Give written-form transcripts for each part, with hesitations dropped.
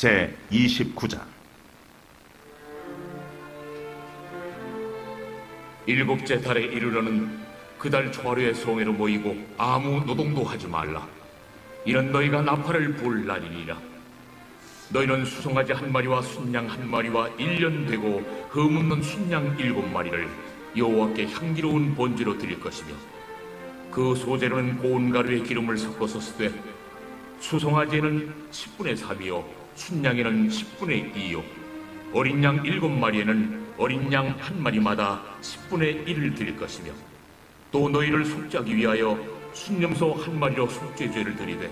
제29장 일곱째 달에 이르러는 그 달 초하루에 성회로 모이고 아무 노동도 하지 말라. 이는 너희가 나팔을 불 날이니라. 너희는 수송아지 한 마리와 순양 한 마리와 1년 되고 흠없는 순양 7마리를 여호와께 향기로운 번제로 드릴 것이며, 그 소재로는 고운 가루에 기름을 섞어서 쓰되 수송아지에는 10분의 3이요 순양에는 10분의 2요 어린 양 7마리에는 어린 양 한 마리마다 10분의 1을 드릴 것이며, 또 너희를 속죄하기 위하여 순념소 한 마리로 속죄죄를 드리되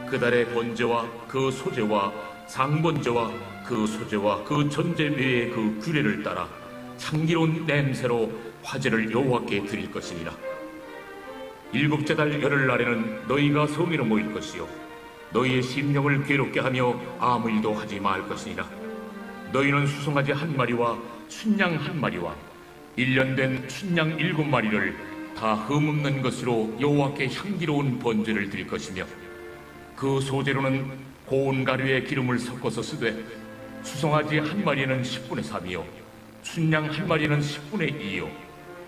그 달의 번제와 그 소제와 상번제와 그 소제와 그 전제 외의 그 규례를 따라 향기로운 냄새로 화제를 여호와께 드릴 것이니라. 일곱째 달 열흘날에는 너희가 성회로 모일 것이요 너희의 심령을 괴롭게 하며 아무 일도 하지 말 것이니라. 너희는 수송아지 한 마리와 순양 한 마리와 1년 된 순양 7마리를 다 흠없는 것으로 여호와께 향기로운 번제를 드릴 것이며, 그 소재로는 고운 가루에 기름을 섞어서 쓰되 수송아지 한 마리는 10분의 3이요 순양 한 마리는 10분의 2요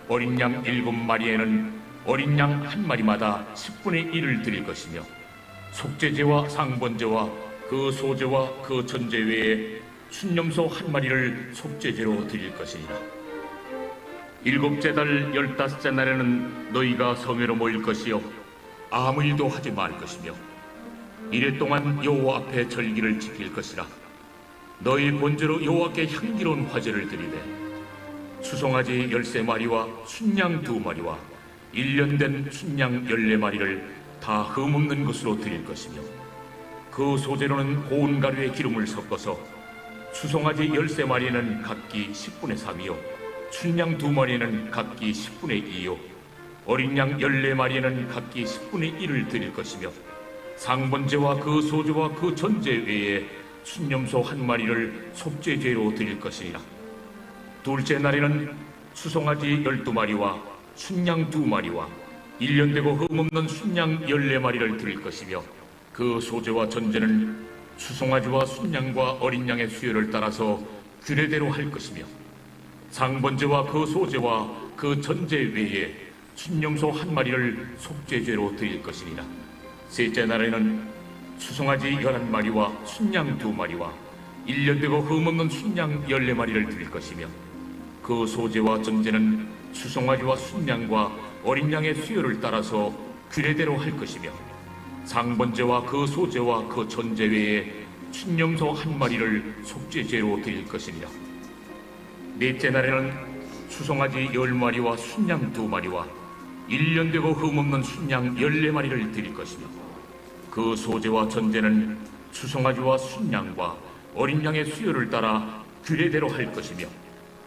어린 양 7마리에는 어린 양 한 마리마다 10분의 1을 드릴 것이며, 속죄제와 상번제와 그 소제와 그 전제 외에 순념소 한 마리를 속죄제로 드릴 것이니라. 일곱째 달 15째 날에는 너희가 성회로 모일 것이요 아무 일도 하지 말 것이며, 이래 동안 여호와 앞에 절기를 지킬 것이라. 너희 본제로 여호와께 향기로운 화제를 드리되 수송아지 13마리와 순양 2마리와 1년 된 순양 14마리를 다 흠없는 것으로 드릴 것이며, 그 소재로는 고운 가루에 기름을 섞어서 수송아지 13마리는 각기 10분의 3이요 순양 2마리는 각기 10분의 2요 어린 양 14마리는 각기 10분의 1을 드릴 것이며, 상번제와 그 소제와 그 전제 외에 순념소 한 마리를 속죄제로 드릴 것이니라. 둘째 날에는 수송아지 12마리와 순양 2마리와 1년 되고 흠없는 순양 14마리를 드릴 것이며, 그 소제와 전제는 수송아지와 순양과 어린 양의 수요를 따라서 규례대로 할 것이며, 상번제와 그 소제와 그 전제 외에 순념소 한 마리를 속죄죄로 드릴 것이니라. 셋째 날에는 수송아지 11마리와 순양 2마리와 1년 되고 흠없는 순양 14마리를 드릴 것이며, 그 소제와 전제는 수송아지와 순양과 어린 양의 수요를 따라서 규례대로 할 것이며, 상번제와 그 소제와 그 전제 외에 순념소 한 마리를 속죄죄로 드릴 것이니라. 넷째 날에는 수송아지 10마리와 순양 2마리와 1년 되고 흠없는 순양 14마리를 드릴 것이며, 그 소제와 전제는 수송아지와 순양과 어린 양의 수요를 따라 규례대로 할 것이며,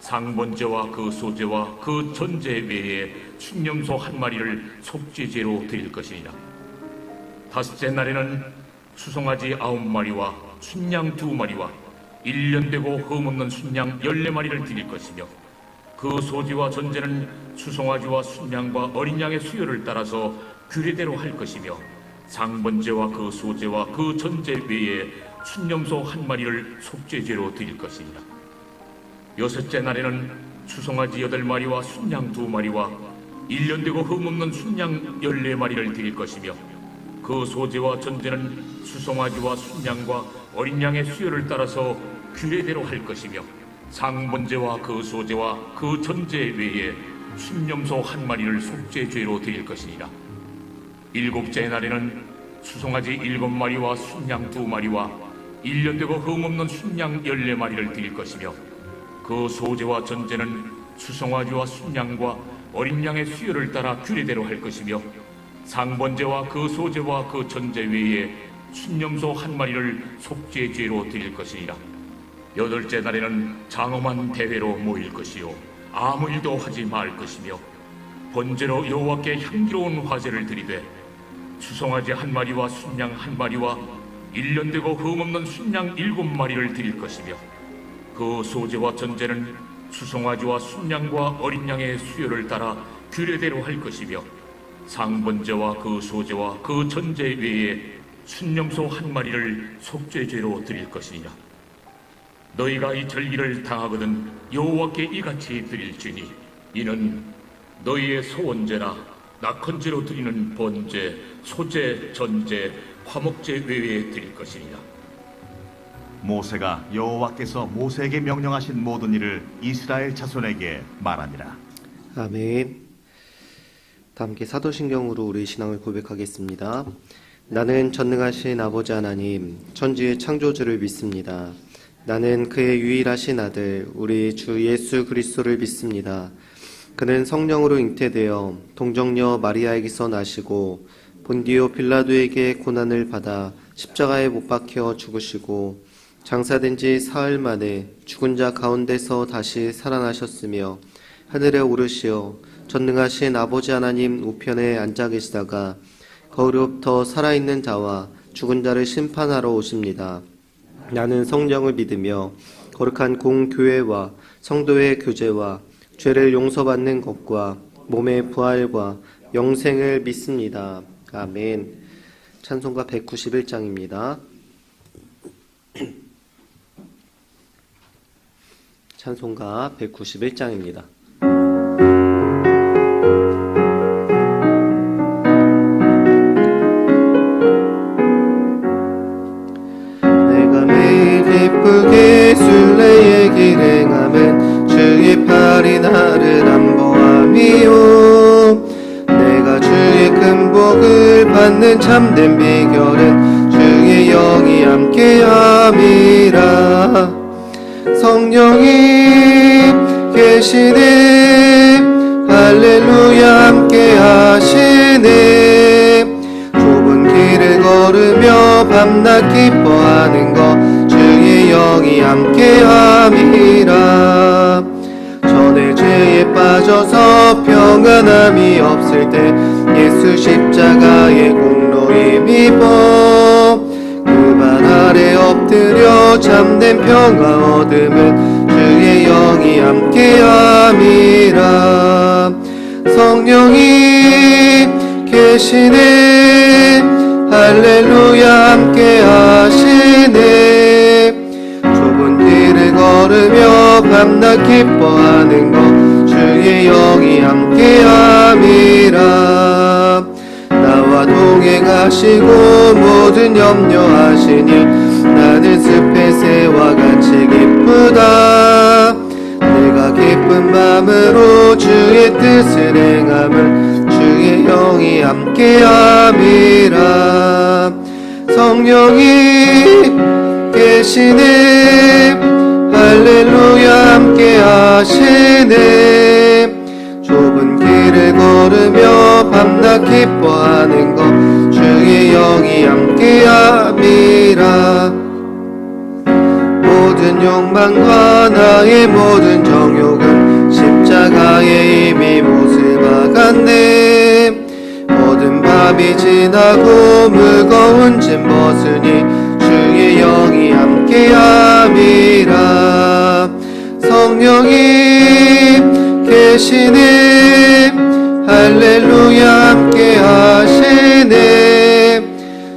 상번제와 그 소제와 그 전제 외에 순념소 한 마리를 속죄제로 드릴 것이니라. 다섯째 날에는 수송아지 9마리와 순양 2마리와 1년 되고 흠없는 순양 14마리를 드릴 것이며, 그 소지와 전제는 수송아지와 순양과 어린 양의 수요를 따라서 규례대로 할 것이며, 상번제와 그 소제와 그 전제 외에 순념소 한 마리를 속죄제로 드릴 것이니라. 여섯째 날에는 수송아지 8마리와 순양 2마리와 1년 되고 흠없는 순양 14마리를 드릴 것이며, 그 소제와 전제는 수송아지와 순양과 어린 양의 수요를 따라서 규례대로 할 것이며, 상번제와 그 소제와 그 전제 외에 순념소 한 마리를 속죄죄로 드릴 것이니라. 일곱째 날에는 수송아지 7마리와 순양 2마리와 1년 되고 흠없는 순양 14마리를 드릴 것이며, 그 소제와 전제는 수송아지와 순양과 어린 양의 수요를 따라 규례대로 할 것이며, 상번제와 그 소제와 그 전제 외에 순념소 한 마리를 속죄죄로 드릴 것이니라. 여덟째 날에는 장엄한 대회로 모일 것이요 아무 일도 하지 말 것이며, 번제로 여호와께 향기로운 화제를 드리되 수송아지 한 마리와 순양 한 마리와 1년 되고 흠없는 순양 7마리를 드릴 것이며, 그 소제와 전제는 수송아지와 순양과 어린 양의 수요를 따라 규례대로 할 것이며, 상번제와 그 소제와 그 전제 외에 순념소 한 마리를 속죄죄로 드릴 것이니라. 너희가 이틀 일을 당하거든 여호와께 이같이 드릴지니 이는 너희의 소원제나 낙헌제로 드리는 번제, 소제, 전제, 화목제 외에 드릴 것이니라. 모세가 여호와께서 모세에게 명령하신 모든 일을 이스라엘 자손에게 말하니라. 아멘. 다 함께 사도신경으로 우리 신앙을 고백하겠습니다. 나는 전능하신 아버지 하나님, 천지의 창조주를 믿습니다. 나는 그의 유일하신 아들, 우리 주 예수 그리스도를 믿습니다. 그는 성령으로 잉태되어 동정녀 마리아에게서 나시고 본디오 빌라도에게 고난을 받아 십자가에 못 박혀 죽으시고 장사된 지 사흘 만에 죽은 자 가운데서 다시 살아나셨으며 하늘에 오르시어 전능하신 아버지 하나님 우편에 앉아 계시다가 거기로부터 살아있는 자와 죽은 자를 심판하러 오십니다. 나는 성령을 믿으며 거룩한 공교회와 성도의 교제와 죄를 용서받는 것과 몸의 부활과 영생을 믿습니다. 아멘. 찬송가 191장입니다. 찬송가 191장입니다. 내가 매일 기쁘게 순례의 길 행함은 주의 팔이 나를 안보함이요. 내가 주의 큰 복을 받는 참된 비결은 주의 영이 함께함이라. 성령이 계시네, 할렐루야 함께 하시네. 좁은 길을 걸으며 밤낮 기뻐하는 것 주의 영이 함께함이라. 전에 죄에 빠져서 평안함이 없을 때 예수 십자가의 공로 힘입어 그 발 아래 엎드려 참된 평화 얻음은 주의 영이 함께함이라. 성령이 계시네, 할렐루야 함께 하시네. 좁은 길을 걸으며 밤낮 기뻐하는 것 주의 영이 함께함이라. 나와 동행하시고 모든 염려하시니 나는 숲의 새와 같이 기쁘다. 내가 기쁜 마음으로 주의 뜻을 행함은 주의 영이 함께함이라. 성령이 계시네, 할렐루야 함께 하시네. 좁은 길을 걸으며 밤낮 기뻐하는 것 주의 영이 함께함이라. 모든 욕망과 나의 모든 정욕은 십자가에 이미 못을 박았네. 모든 밤이 지나고 무거운 짐 벗으니 주의 영이 함께함이라. 성령이 계시네, 할렐루야 함께 하시네.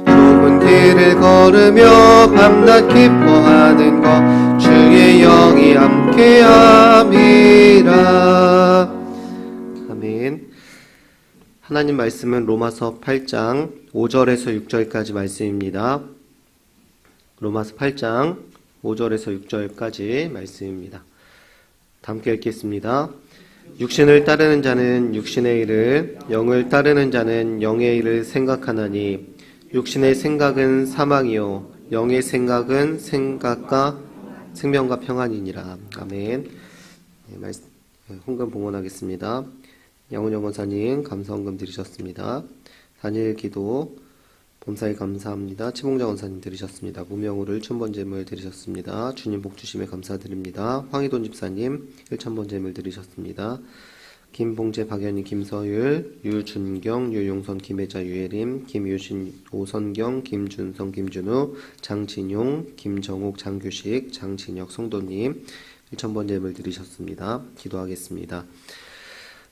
좁은 길을 걸으며 밤낮 기뻐하는 것 주의 영이 함께함이라. 아멘. 하나님 말씀은 로마서 8장 5절에서 6절까지 말씀입니다. 로마서 8장 5절에서 6절까지 말씀입니다. 함께 읽겠습니다. 육신을 따르는 자는 육신의 일을, 영을 따르는 자는 영의 일을 생각하나니 육신의 생각은 사망이요 영의 생각은 생명과 평안이니라. 아멘. 헌금 봉헌하겠습니다. 양훈영 권사님 감사헌금 드리셨습니다. 단일 기도 범사에 감사합니다. 최봉자 권사님 드리셨습니다. 무명우를 1,000번 제물 드리셨습니다. 주님 복 주심에 감사드립니다. 황희돈 집사님 1,000번 제물 드리셨습니다. 김봉재, 박연희, 김서율, 유준경, 유용선, 김혜자, 유혜림, 김유신, 오선경, 김준성, 김준우, 장진용, 김정욱, 장규식, 장진혁 성도님 1,000번 제물 드리셨습니다. 기도하겠습니다.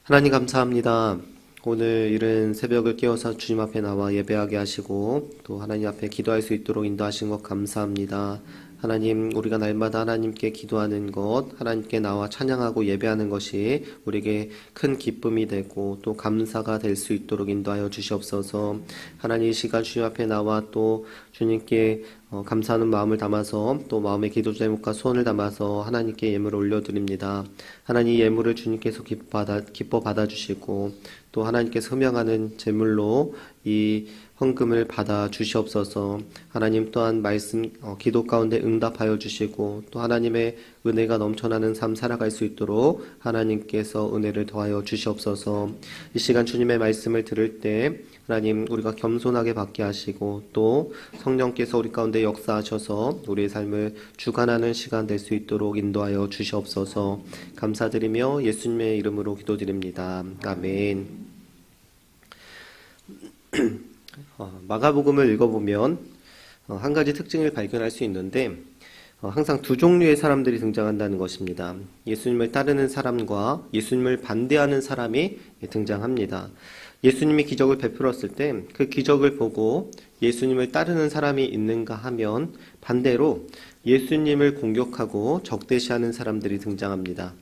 하나님 감사합니다. 오늘 이른 새벽을 깨워서 주님 앞에 나와 예배하게 하시고 또 하나님 앞에 기도할 수 있도록 인도하신 것 감사합니다. 하나님, 우리가 날마다 하나님께 기도하는 것, 하나님께 나와 찬양하고 예배하는 것이 우리에게 큰 기쁨이 되고 또 감사가 될 수 있도록 인도하여 주시옵소서. 하나님, 이 시간 주님 앞에 나와 또 주님께 감사하는 마음을 담아서 또 마음의 기도 제목과 소원을 담아서 하나님께 예물을 올려드립니다. 하나님, 예물을 주님께서 기뻐 받아주시고 또 하나님께서 흠양하는 제물로 이 헌금을 받아 주시옵소서. 하나님 또한 말씀 기도 가운데 응답하여 주시고 또 하나님의 은혜가 넘쳐나는 삶 살아갈 수 있도록 하나님께서 은혜를 더하여 주시옵소서. 이 시간 주님의 말씀을 들을 때 하나님, 우리가 겸손하게 받게 하시고 또 성령께서 우리 가운데 역사하셔서 우리의 삶을 주관하는 시간 될 수 있도록 인도하여 주시옵소서. 감사드리며 예수님의 이름으로 기도드립니다. 아멘. 마가복음을 읽어보면 한 가지 특징을 발견할 수 있는데 항상 두 종류의 사람들이 등장한다는 것입니다. 예수님을 따르는 사람과 예수님을 반대하는 사람이 등장합니다. 예수님이 기적을 베풀었을 때 그 기적을 보고 예수님을 따르는 사람이 있는가 하면 반대로 예수님을 공격하고 적대시하는 사람들이 등장합니다.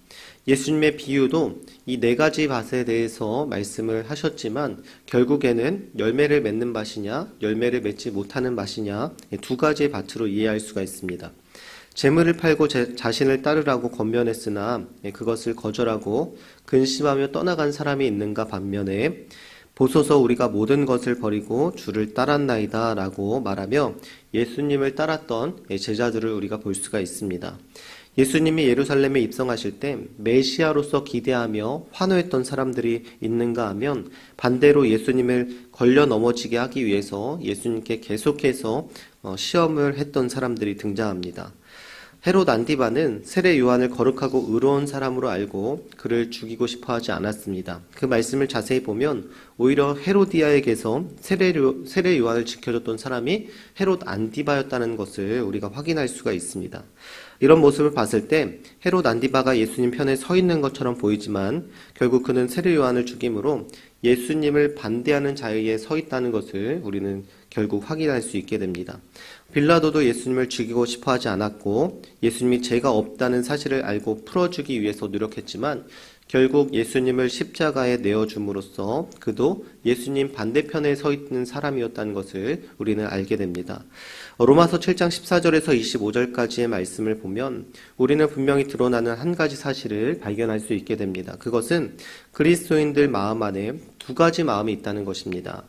예수님의 비유도 이 네 가지 밭에 대해서 말씀을 하셨지만 결국에는 열매를 맺는 밭이냐 열매를 맺지 못하는 밭이냐 두 가지의 밭으로 이해할 수가 있습니다. 재물을 팔고 자신을 따르라고 권면했으나 그것을 거절하고 근심하며 떠나간 사람이 있는가 반면에 보소서 우리가 모든 것을 버리고 주를 따랐나이다 라고 말하며 예수님을 따랐던 제자들을 우리가 볼 수가 있습니다. 예수님이 예루살렘에 입성하실 때 메시아로서 기대하며 환호했던 사람들이 있는가 하면 반대로 예수님을 걸려 넘어지게 하기 위해서 예수님께 계속해서 시험을 했던 사람들이 등장합니다. 헤롯 안티바는 세례 요한을 거룩하고 의로운 사람으로 알고 그를 죽이고 싶어 하지 않았습니다. 그 말씀을 자세히 보면 오히려 헤로디아에게서 세례 요한을 지켜줬던 사람이 헤롯 안티바였다는 것을 우리가 확인할 수가 있습니다. 이런 모습을 봤을 때 헤롯 안티바가 예수님 편에 서 있는 것처럼 보이지만 결국 그는 세례 요한을 죽임으로 예수님을 반대하는 자리에 서 있다는 것을 우리는 결국 확인할 수 있게 됩니다. 빌라도도 예수님을 죽이고 싶어 하지 않았고 예수님이 죄가 없다는 사실을 알고 풀어주기 위해서 노력했지만 결국 예수님을 십자가에 내어줌으로써 그도 예수님 반대편에 서 있는 사람이었다는 것을 우리는 알게 됩니다. 로마서 7장 14절에서 25절까지의 말씀을 보면 우리는 분명히 드러나는 한 가지 사실을 발견할 수 있게 됩니다. 그것은 그리스도인들 마음 안에 두 가지 마음이 있다는 것입니다.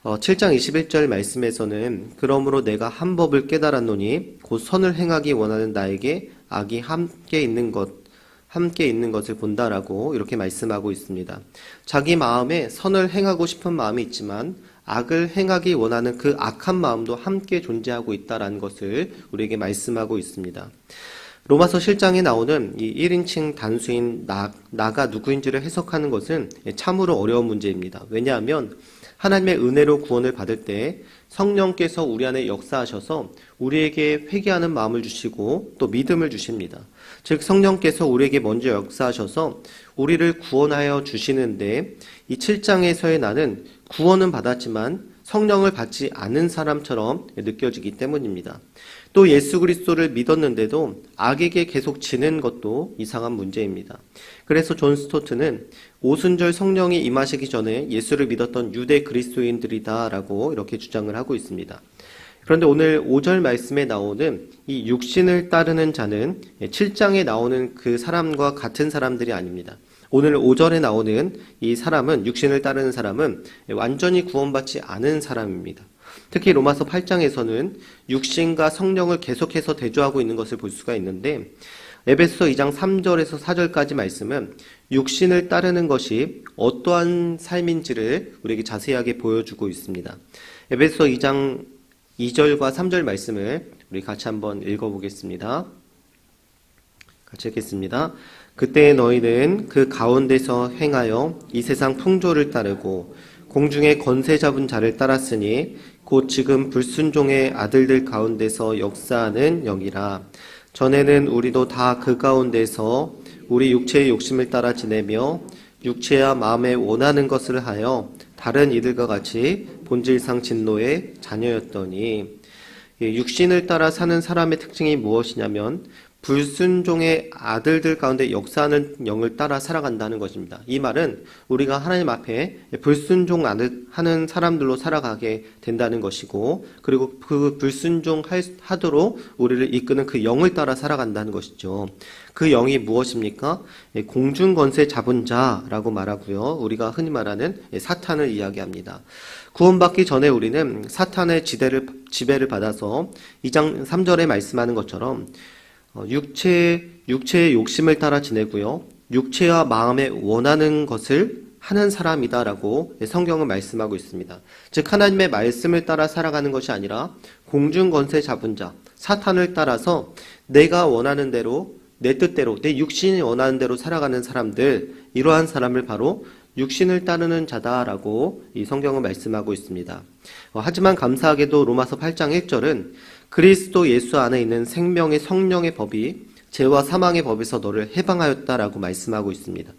7장 21절 말씀에서는 그러므로 내가 한 법을 깨달았노니 곧 선을 행하기 원하는 나에게 악이 함께 있는 것을 본다라고 이렇게 말씀하고 있습니다. 자기 마음에 선을 행하고 싶은 마음이 있지만 악을 행하기 원하는 그 악한 마음도 함께 존재하고 있다라는 것을 우리에게 말씀하고 있습니다. 로마서 7장에 나오는 이 1인칭 단수인 나가 누구인지를 해석하는 것은 참으로 어려운 문제입니다. 왜냐하면 하나님의 은혜로 구원을 받을 때 성령께서 우리 안에 역사하셔서 우리에게 회개하는 마음을 주시고 또 믿음을 주십니다. 즉 성령께서 우리에게 먼저 역사하셔서 우리를 구원하여 주시는데 이 7장에서의 나는 구원은 받았지만 성령을 받지 않은 사람처럼 느껴지기 때문입니다. 또 예수 그리스도를 믿었는데도 악에게 계속 지는 것도 이상한 문제입니다. 그래서 존 스토트는 오순절 성령이 임하시기 전에 예수를 믿었던 유대 그리스도인들이다 라고 이렇게 주장을 하고 있습니다. 그런데 오늘 5절 말씀에 나오는 이 육신을 따르는 자는 7장에 나오는 그 사람과 같은 사람들이 아닙니다. 오늘 5절에 나오는 이 사람은, 육신을 따르는 사람은 완전히 구원받지 않은 사람입니다. 특히 로마서 8장에서는 육신과 성령을 계속해서 대조하고 있는 것을 볼 수가 있는데 에베소 2장 3절에서 4절까지 말씀은 육신을 따르는 것이 어떠한 삶인지를 우리에게 자세하게 보여주고 있습니다. 에베소 2장 2절과 3절 말씀을 우리 같이 한번 읽어보겠습니다. 같이 읽겠습니다. 그때 너희는 그 가운데서 행하여 이 세상 풍조를 따르고 공중에 권세 잡은 자를 따랐으니 곧 지금 불순종의 아들들 가운데서 역사하는 영이라. 전에는 우리도 다 그 가운데서 우리 육체의 욕심을 따라 지내며 육체와 마음에 원하는 것을 하여 다른 이들과 같이 본질상 진노의 자녀였더니, 육신을 따라 사는 사람의 특징이 무엇이냐면 불순종의 아들들 가운데 역사하는 영을 따라 살아간다는 것입니다. 이 말은 우리가 하나님 앞에 불순종하는 사람들로 살아가게 된다는 것이고, 그리고 그 불순종하도록 우리를 이끄는 그 영을 따라 살아간다는 것이죠. 그 영이 무엇입니까? 공중권세 잡은 자라고 말하고요. 우리가 흔히 말하는 사탄을 이야기합니다. 구원받기 전에 우리는 사탄의 지배를 받아서 2장 3절에 말씀하는 것처럼 육체의 욕심을 따라 지내고요. 육체와 마음에 원하는 것을 하는 사람이다라고 성경은 말씀하고 있습니다. 즉 하나님의 말씀을 따라 살아가는 것이 아니라 공중권세 잡은 자, 사탄을 따라서 내가 원하는 대로, 내 뜻대로, 내 육신이 원하는 대로 살아가는 사람들, 이러한 사람을 바로 육신을 따르는 자다라고 이 성경은 말씀하고 있습니다. 하지만 감사하게도 로마서 8장 1절은 그리스도 예수 안에 있는 생명의 성령의 법이 죄와 사망의 법에서 너를 해방하였다라고 말씀하고 있습니다.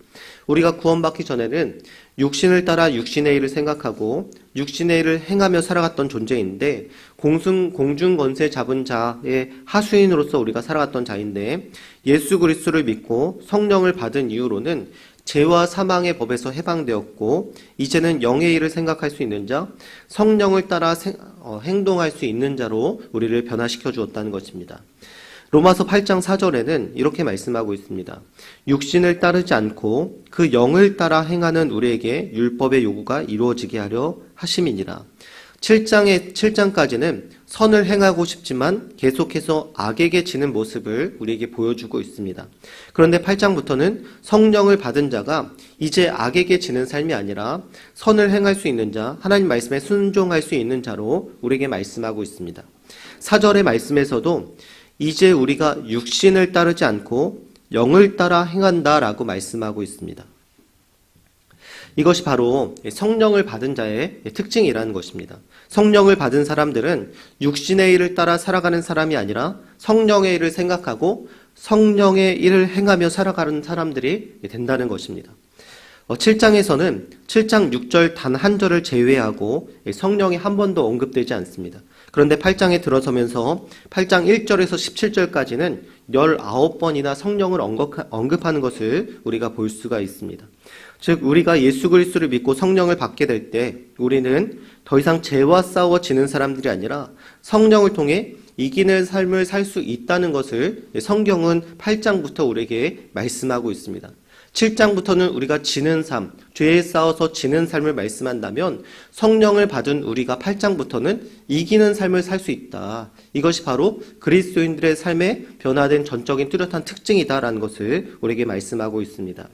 우리가 구원받기 전에는 육신을 따라 육신의 일을 생각하고 육신의 일을 행하며 살아갔던 존재인데, 공중권세 잡은 자의 하수인으로서 우리가 살아갔던 자인데, 예수 그리스도를 믿고 성령을 받은 이후로는 죄와 사망의 법에서 해방되었고, 이제는 영의 일을 생각할 수 있는 자, 성령을 따라 행동할 수 있는 자로 우리를 변화시켜 주었다는 것입니다. 로마서 8장 4절에는 이렇게 말씀하고 있습니다. 육신을 따르지 않고 그 영을 따라 행하는 우리에게 율법의 요구가 이루어지게 하려 하심이니라. 7장까지는 선을 행하고 싶지만 계속해서 악에게 지는 모습을 우리에게 보여주고 있습니다. 그런데 8장부터는 성령을 받은 자가 이제 악에게 지는 삶이 아니라 선을 행할 수 있는 자, 하나님 말씀에 순종할 수 있는 자로 우리에게 말씀하고 있습니다. 4절의 말씀에서도 이제 우리가 육신을 따르지 않고 영을 따라 행한다라고 말씀하고 있습니다. 이것이 바로 성령을 받은 자의 특징이라는 것입니다. 성령을 받은 사람들은 육신의 일을 따라 살아가는 사람이 아니라 성령의 일을 생각하고 성령의 일을 행하며 살아가는 사람들이 된다는 것입니다. 7장에서는 7장 6절 단 한 절을 제외하고 성령이 한 번도 언급되지 않습니다. 그런데 8장에 들어서면서 8장 1절에서 17절까지는 19번이나 성령을 언급하는 것을 우리가 볼 수가 있습니다. 즉 우리가 예수 그리스도를 믿고 성령을 받게 될 때 우리는 더 이상 죄와 싸워지는 사람들이 아니라 성령을 통해 이기는 삶을 살 수 있다는 것을 성경은 8장부터 우리에게 말씀하고 있습니다. 7장부터는 우리가 지는 삶, 죄에 싸워서 지는 삶을 말씀한다면 성령을 받은 우리가 8장부터는 이기는 삶을 살 수 있다. 이것이 바로 그리스도인들의 삶에 변화된 전적인 뚜렷한 특징이다라는 것을 우리에게 말씀하고 있습니다.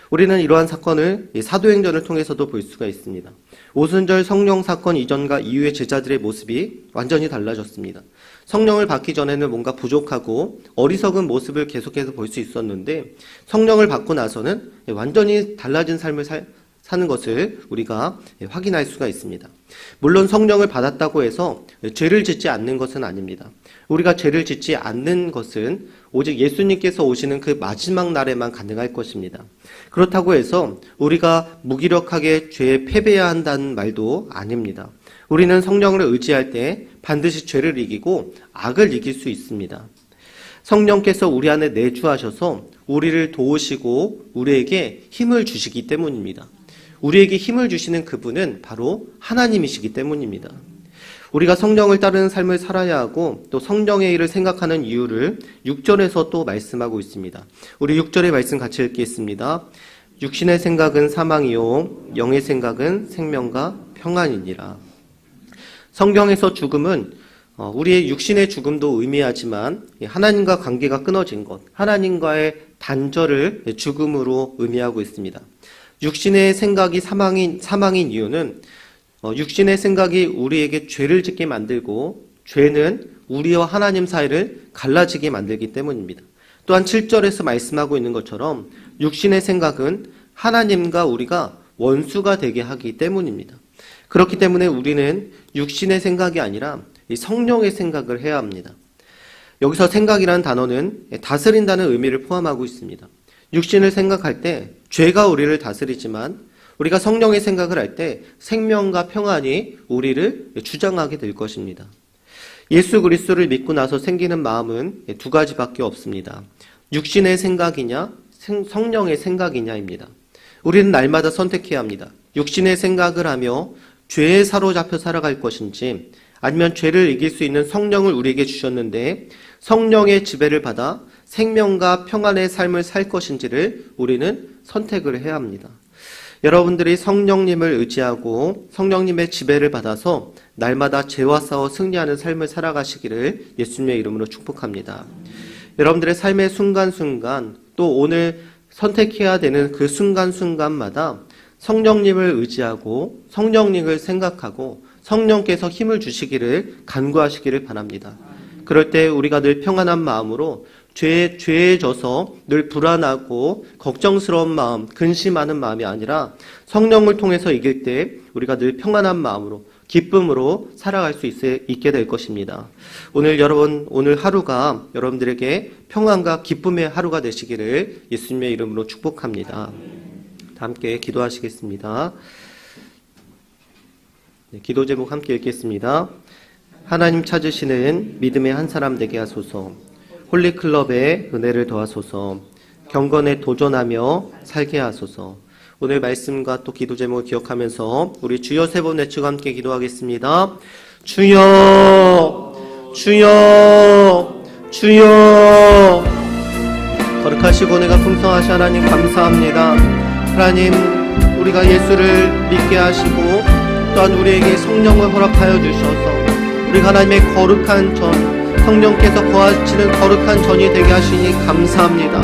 우리는 이러한 사건을 사도행전을 통해서도 볼 수가 있습니다. 오순절 성령 사건 이전과 이후의 제자들의 모습이 완전히 달라졌습니다. 성령을 받기 전에는 뭔가 부족하고 어리석은 모습을 계속해서 볼 수 있었는데 성령을 받고 나서는 완전히 달라진 삶을 사는 것을 우리가 확인할 수가 있습니다. 물론 성령을 받았다고 해서 죄를 짓지 않는 것은 아닙니다. 우리가 죄를 짓지 않는 것은 오직 예수님께서 오시는 그 마지막 날에만 가능할 것입니다. 그렇다고 해서 우리가 무기력하게 죄에 패배해야 한다는 말도 아닙니다. 우리는 성령을 의지할 때 반드시 죄를 이기고 악을 이길 수 있습니다. 성령께서 우리 안에 내주하셔서 우리를 도우시고 우리에게 힘을 주시기 때문입니다. 우리에게 힘을 주시는 그분은 바로 하나님이시기 때문입니다. 우리가 성령을 따르는 삶을 살아야 하고 또 성령의 일을 생각하는 이유를 6절에서 또 말씀하고 있습니다. 우리 6절의 말씀 같이 읽겠습니다. 육신의 생각은 사망이요 영의 생각은 생명과 평안이니라. 성경에서 죽음은 우리의 육신의 죽음도 의미하지만 하나님과 관계가 끊어진 것, 하나님과의 단절을 죽음으로 의미하고 있습니다. 육신의 생각이 사망인 이유는 육신의 생각이 우리에게 죄를 짓게 만들고 죄는 우리와 하나님 사이를 갈라지게 만들기 때문입니다. 또한 7절에서 말씀하고 있는 것처럼 육신의 생각은 하나님과 우리가 원수가 되게 하기 때문입니다. 그렇기 때문에 우리는 육신의 생각이 아니라 성령의 생각을 해야 합니다. 여기서 생각이라는 단어는 다스린다는 의미를 포함하고 있습니다. 육신을 생각할 때 죄가 우리를 다스리지만 우리가 성령의 생각을 할 때 생명과 평안이 우리를 주장하게 될 것입니다. 예수 그리스도를 믿고 나서 생기는 마음은 두 가지밖에 없습니다. 육신의 생각이냐 성령의 생각이냐입니다. 우리는 날마다 선택해야 합니다. 육신의 생각을 하며 죄에 사로잡혀 살아갈 것인지 아니면 죄를 이길 수 있는 성령을 우리에게 주셨는데 성령의 지배를 받아 생명과 평안의 삶을 살 것인지를 우리는 선택을 해야 합니다. 여러분들이 성령님을 의지하고 성령님의 지배를 받아서 날마다 죄와 싸워 승리하는 삶을 살아가시기를 예수님의 이름으로 축복합니다. 여러분들의 삶의 순간순간 또 오늘 선택해야 되는 그 순간순간마다 성령님을 의지하고 성령님을 생각하고 성령께서 힘을 주시기를 간구하시기를 바랍니다. 그럴 때 우리가 늘 평안한 마음으로 죄에 져서 늘 불안하고 걱정스러운 마음, 근심하는 마음이 아니라 성령을 통해서 이길 때 우리가 늘 평안한 마음으로 기쁨으로 살아갈 수 있게 될 것입니다. 오늘 하루가 여러분들에게 평안과 기쁨의 하루가 되시기를 예수님의 이름으로 축복합니다. 함께 기도하시겠습니다. 네, 기도 제목 함께 읽겠습니다. 하나님 찾으시는 믿음의 한 사람 되게 하소서. 홀리클럽에 은혜를 더하소서. 경건에 도전하며 살게 하소서. 오늘 말씀과 또 기도 제목을 기억하면서 우리 주여 세 번 외치고 함께 기도하겠습니다. 주여, 주여, 주여. 거룩하시고 내가 풍성하신 하나님 감사합니다. 하나님, 우리가 예수를 믿게 하시고 또한 우리에게 성령을 허락하여 주셔서 우리가 하나님의 거룩한 전, 성령께서 거하시는 거룩한 전이 되게 하시니 감사합니다.